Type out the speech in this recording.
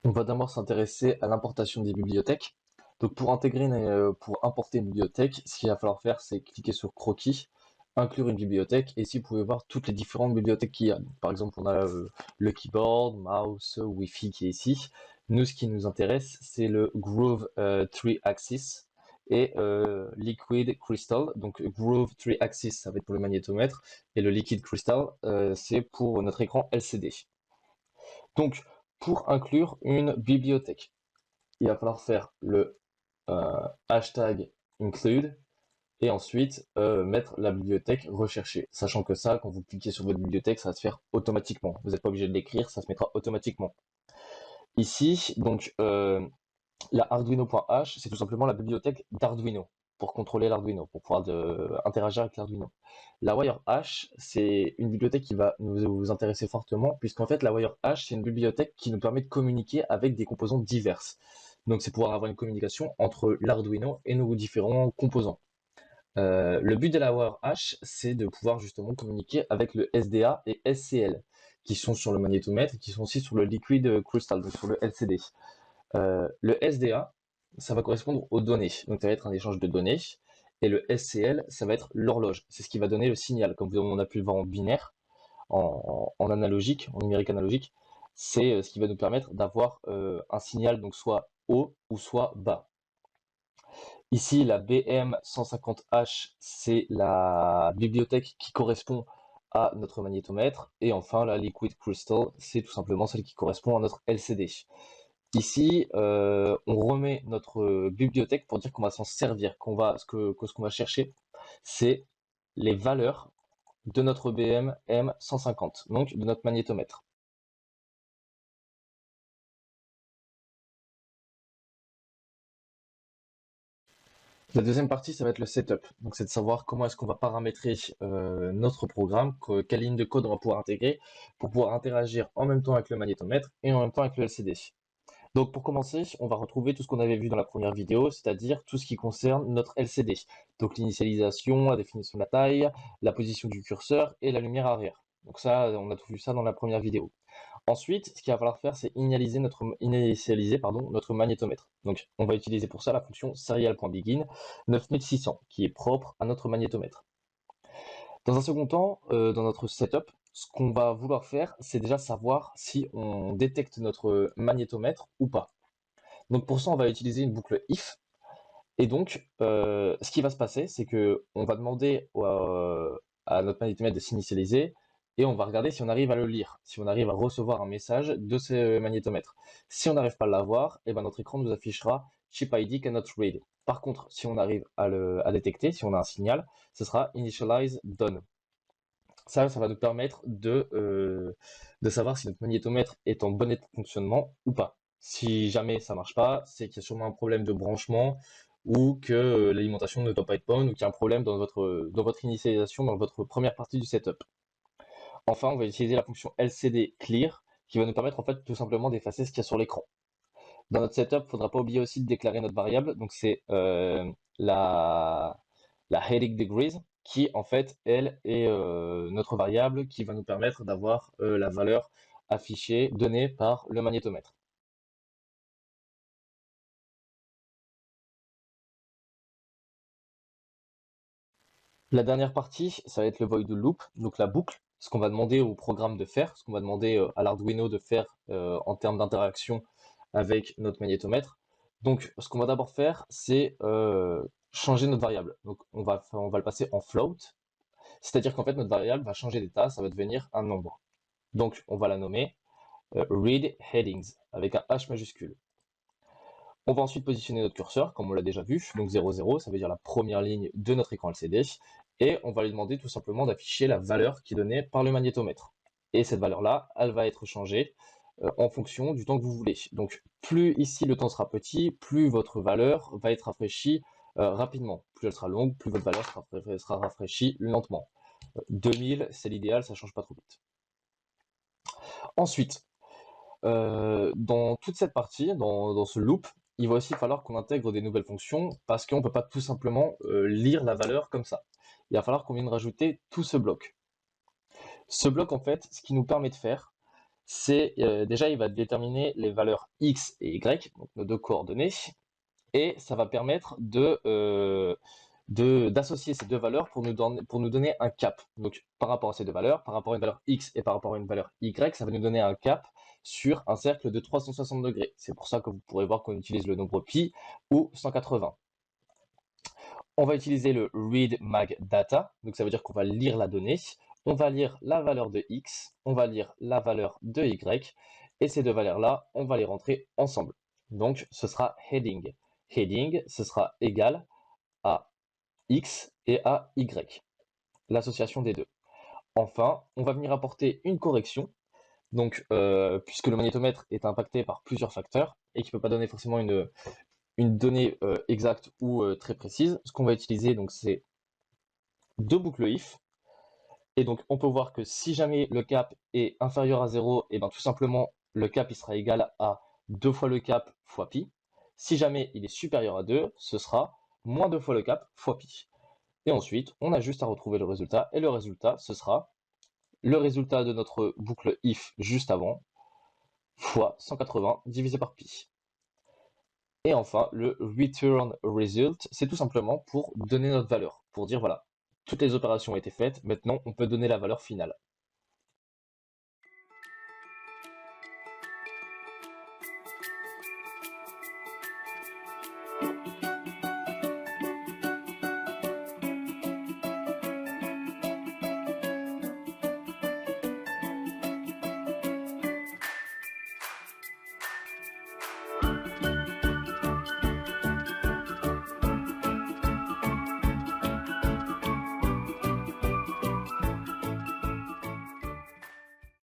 On va d'abord s'intéresser à l'importation des bibliothèques. Donc pour importer une bibliothèque, ce qu'il va falloir faire, c'est cliquer sur Croquis, inclure une bibliothèque, et ici vous pouvez voir toutes les différentes bibliothèques qu'il y a. Donc, par exemple, on a le keyboard, mouse, Wi-Fi qui est ici. Nous, ce qui nous intéresse, c'est le Groove 3-axis et Liquid Crystal. Donc Groove 3-axis, ça va être pour le magnétomètre, et le Liquid Crystal, c'est pour notre écran LCD. Donc, pour inclure une bibliothèque, il va falloir faire le hashtag include et ensuite mettre la bibliothèque recherchée. Sachant que ça, quand vous cliquez sur votre bibliothèque, ça va se faire automatiquement. Vous n'êtes pas obligé de l'écrire, ça se mettra automatiquement. Ici, donc, la Arduino.h, c'est tout simplement la bibliothèque d'Arduino pour contrôler l'Arduino, pour pouvoir interagir avec l'Arduino. La WireH, c'est une bibliothèque qui va nous intéresser fortement, puisqu'en fait, la WireH, c'est une bibliothèque qui nous permet de communiquer avec des composants divers. Donc, c'est pouvoir avoir une communication entre l'Arduino et nos différents composants. Le but de la WireH, c'est de pouvoir justement communiquer avec le SDA et SCL, qui sont sur le magnétomètre et qui sont aussi sur le Liquid Crystal, donc sur le LCD. Le SDA, ça va correspondre aux données. Donc, ça va être un échange de données. Et le SCL, ça va être l'horloge. C'est ce qui va donner le signal. Comme on a pu le voir en binaire, en analogique, en numérique analogique, c'est ce qui va nous permettre d'avoir un signal donc soit haut ou soit bas. Ici, la BM150H, c'est la bibliothèque qui correspond à notre magnétomètre. Et enfin, la Liquid Crystal, c'est tout simplement celle qui correspond à notre LCD. Ici, on remet notre bibliothèque pour dire qu'on va s'en servir, ce qu'on va chercher, c'est les valeurs de notre BM M150, donc de notre magnétomètre. La deuxième partie, ça va être le setup. Donc, c'est de savoir comment est-ce qu'on va paramétrer notre programme, quelle ligne de code on va pouvoir intégrer pour pouvoir interagir en même temps avec le magnétomètre et en même temps avec le LCD. Donc pour commencer, on va retrouver tout ce qu'on avait vu dans la première vidéo, c'est-à-dire tout ce qui concerne notre LCD. Donc l'initialisation, la définition de la taille, la position du curseur et la lumière arrière. Donc ça, on a tout vu ça dans la première vidéo. Ensuite, ce qu'il va falloir faire, c'est initialiser notre magnétomètre. Donc on va utiliser pour ça la fonction serial.begin 9600 qui est propre à notre magnétomètre. Dans un second temps, dans notre setup, ce qu'on va vouloir faire, c'est déjà savoir si on détecte notre magnétomètre ou pas. Donc pour ça, on va utiliser une boucle if. Et donc, ce qui va se passer, c'est que on va demander à notre magnétomètre de s'initialiser et on va regarder si on arrive à le lire, si on arrive à recevoir un message de ce magnétomètre. Si on n'arrive pas à l'avoir, et ben notre écran nous affichera chip ID cannot read. Par contre, si on arrive à détecter, si on a un signal, ce sera initialize done. Ça va nous permettre de savoir si notre magnétomètre est en bon état de fonctionnement ou pas. Si jamais ça marche pas, c'est qu'il y a sûrement un problème de branchement ou que l'alimentation ne doit pas être bonne ou qu'il y a un problème dans votre initialisation, dans votre première partie du setup. Enfin, on va utiliser la fonction LCD clear qui va nous permettre en fait tout simplement d'effacer ce qu'il y a sur l'écran. Dans notre setup, il ne faudra pas oublier aussi de déclarer notre variable, donc c'est la heading degrees, qui en fait, elle, est notre variable qui va nous permettre d'avoir la valeur affichée, donnée par le magnétomètre. La dernière partie, ça va être le void loop, donc la boucle, ce qu'on va demander au programme de faire, ce qu'on va demander à l'Arduino de faire en termes d'interaction avec notre magnétomètre. Donc, ce qu'on va d'abord faire, c'est changer notre variable. Donc, on va le passer en float, c'est-à-dire qu'en fait, notre variable va changer d'état, ça va devenir un nombre. Donc, on va la nommer read headings avec un H majuscule. On va ensuite positionner notre curseur, comme on l'a déjà vu, donc 0, 0, ça veut dire la première ligne de notre écran LCD, et on va lui demander tout simplement d'afficher la valeur qui est donnée par le magnétomètre. Et cette valeur-là, elle va être changée en fonction du temps que vous voulez. Donc plus ici le temps sera petit, plus votre valeur va être rafraîchie rapidement. Plus elle sera longue, plus votre valeur sera rafraîchie lentement. 2000, c'est l'idéal, ça change pas trop vite. Ensuite, dans toute cette partie, dans ce loop, il va aussi falloir qu'on intègre des nouvelles fonctions parce qu'on ne peut pas tout simplement lire la valeur comme ça. Il va falloir qu'on vienne rajouter tout ce bloc. Ce bloc, en fait, ce qu'il nous permet de faire, c'est déjà, il va déterminer les valeurs x et y, donc nos deux coordonnées, et ça va permettre d'associer ces deux valeurs pour nous donner un cap. Donc, par rapport à ces deux valeurs, par rapport à une valeur x et par rapport à une valeur y, ça va nous donner un cap sur un cercle de 360 degrés. C'est pour ça que vous pourrez voir qu'on utilise le nombre pi ou 180. On va utiliser le read mag data, donc ça veut dire qu'on va lire la donnée, on va lire la valeur de x, on va lire la valeur de y, et ces deux valeurs-là, on va les rentrer ensemble. Donc, ce sera heading. Heading, ce sera égal à x et à y, l'association des deux. Enfin, on va venir apporter une correction, donc puisque le magnétomètre est impacté par plusieurs facteurs et qui ne peut pas donner forcément une donnée exacte ou très précise, ce qu'on va utiliser, donc c'est deux boucles if. Et donc on peut voir que si jamais le cap est inférieur à 0, et bien tout simplement le cap il sera égal à 2 fois le cap fois pi. Si jamais il est supérieur à 2, ce sera moins 2 fois le cap fois pi. Et ensuite, on a juste à retrouver le résultat, et le résultat, ce sera le résultat de notre boucle if juste avant, fois 180 divisé par pi. Et enfin, le return result, c'est tout simplement pour donner notre valeur, pour dire voilà, toutes les opérations ont été faites, maintenant on peut donner la valeur finale.